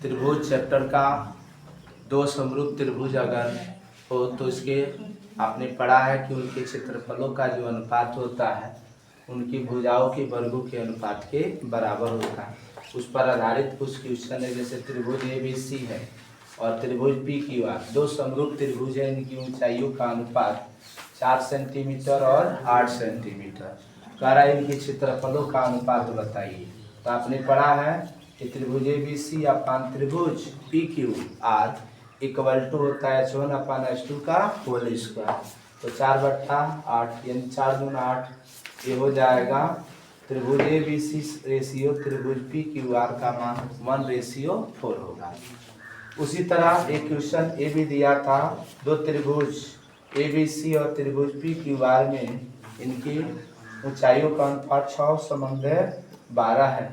त्रिभुज चैप्टर का दो समरूप त्रिभुज अगर हो तो इसके आपने पढ़ा है कि उनके क्षेत्रफलों का जो अनुपात होता है उनकी भुजाओं के वर्गों के अनुपात के बराबर होता है। उस पर आधारित कुछ क्वेश्चन है, जैसे त्रिभुज ABC है और त्रिभुज PQR, दो समरूप त्रिभुज है, इनकी ऊंचाइयों का अनुपात 4 सेंटीमीटर और 8 सेंटीमीटर। कह रहा है इनके क्षेत्रफलों का अनुपात बताइए। तो आपने पढ़ा है कि त्रिभुज ABC अपान त्रिभुज PQR इक्वल टू होता है H1 अपान H2 का होल स्क्वायर। तो 4/8 यानी 4 दूना 8, ये हो जाएगा त्रिभुज ABC रेशियो त्रिभुज PQR का मान 1:4 होगा। उसी तरह एक क्वेश्चन ये भी दिया था, दो त्रिभुज ABC और त्रिभुज PQR में इनकी ऊंचाइयों का अनुपात 6:12 है,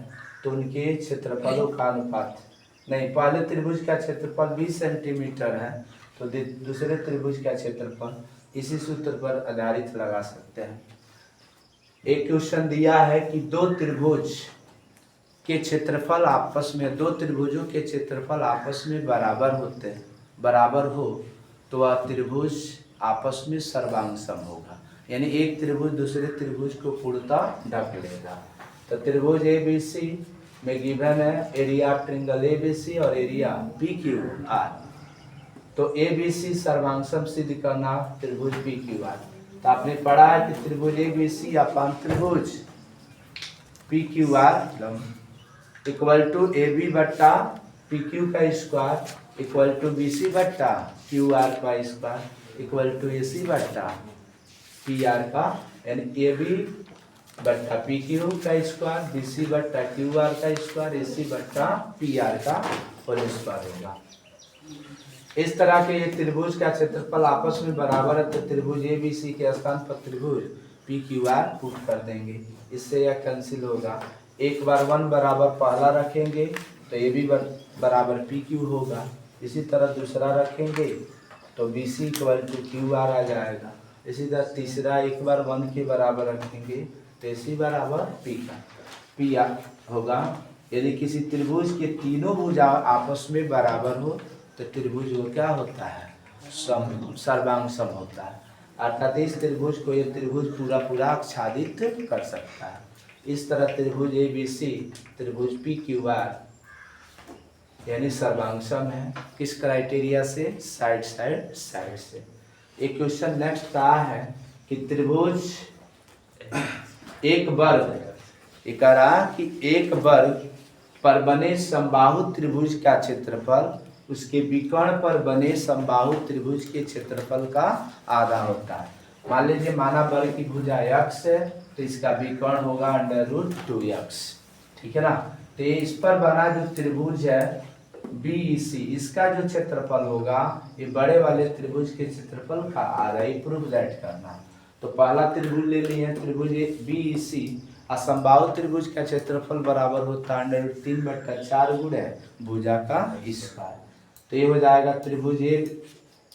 तो उनके क्षेत्रफलों का अनुपात नहीं, पहले त्रिभुज का क्षेत्रफल 20 सेंटीमीटर है तो दूसरे त्रिभुज का क्षेत्रफल इसी सूत्र पर आधारित लगा सकते हैं। एक क्वेश्चन दिया है कि दो त्रिभुज के क्षेत्रफल आपस में, दो त्रिभुजों के क्षेत्रफल आपस में बराबर होते हैं, बराबर हो तो वह त्रिभुज आपस में सर्वांगसम होगा, यानी एक त्रिभुज दूसरे त्रिभुज को पूर्णतः ढक लेगा। तो त्रिभुज ABC में गिवन है एरिया ट्रिंगल ABC और एरिया PQR। तो ABC सर्वांगसम सिद्ध करना त्रिभुज PQR। तो आपने पढ़ा है कि त्रिभुज ABC अपान त्रिभुज PQR इक्वल टू AB बट्टा PQ का स्क्वायर इक्वल टू BC बट्टा QR का स्क्वायर इक्वल टू AC बट्टा PR का, यानी AB बट्टा PQ का स्क्वायर BC बट्टा QR का स्क्वायर AC बट्टा PR का होल स्क्वायर होगा। इस तरह के ये त्रिभुज का क्षेत्रफल आपस में बराबर है, तो त्रिभुज ABC के स्थान पर त्रिभुज PQR पुट कर देंगे, इससे यह कैंसिल होगा। एक बार 1 बराबर पहला रखेंगे तो AB बराबर PQ होगा, इसी तरह दूसरा रखेंगे तो BC इक्वल टू QR आ जाएगा। इसी तरह तीसरा एक बार 1 के बराबर रखेंगे तो AC बराबर PR होगा। यदि किसी त्रिभुज के तीनों भुजा आपस में बराबर हो तो त्रिभुज वो क्या होता है, सर्वांगसम होता है, अर्थात इस त्रिभुज को ये त्रिभुज पूरा पूरा आच्छादित कर सकता है। इस तरह त्रिभुज ABC त्रिभुज PQR यानी सर्वांगसम है, किस क्राइटेरिया से, साइड से। एक क्वेश्चन नेक्स्ट कहा है कि त्रिभुज एक वर्ग, कि एक वर्ग पर बने समबाहु त्रिभुज का क्षेत्रफल उसके विकर्ण पर बने समबाहु त्रिभुज के क्षेत्रफल का आधा होता है। मान लीजिए माना वर्ग की भुजा x है तो इसका विकर्ण होगा √2x, ठीक है ना। तो इस पर बना जो त्रिभुज है BEC, इसका जो क्षेत्रफल होगा ये बड़े वाले त्रिभुज के क्षेत्रफल का आधा ही प्रूफ दैट करना। तो पहला त्रिभुज ले लिए त्रिभुज BEC, असंबाहु त्रिभुज का क्षेत्रफल बराबर होता है √3/4 गुणे भुजा का स्क्वायर। तो ये हो जाएगा त्रिभुज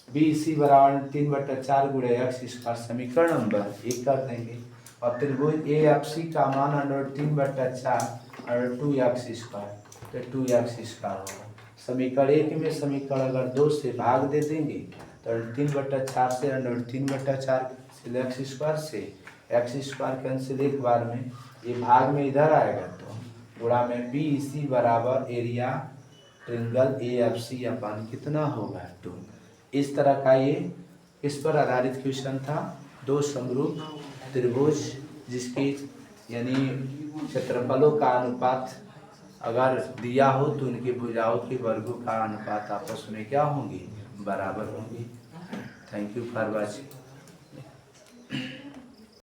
BEC बराबर 3/4 गुणे x स्क्वायर, समीकरण नंबर 1 कर देंगे। और त्रिभुज AFC का मान √3/4 2x स्क्वायर, तो 2x स्क्वायर होगा। समीकरण 1 में समीकरण अगर 2 से भाग दे देंगे तो 3/4 से √3/4 x स्क्वायर से x स्क्वायर कैंसिल एक बार में, ये भाग में इधर आएगा तो गुणा में BEC बराबर एरिया ट्रिंगल AFC अपान कितना होगा 2। इस तरह का ये इस पर आधारित क्वेश्चन था, दो समरूप त्रिभुज जिसकी यानी क्षेत्रफलों का अनुपात अगर दिया हो तो उनकी भुजाओं के वर्गों का अनुपात आपस में क्या होंगी, बराबर होंगी। Thank you for watching.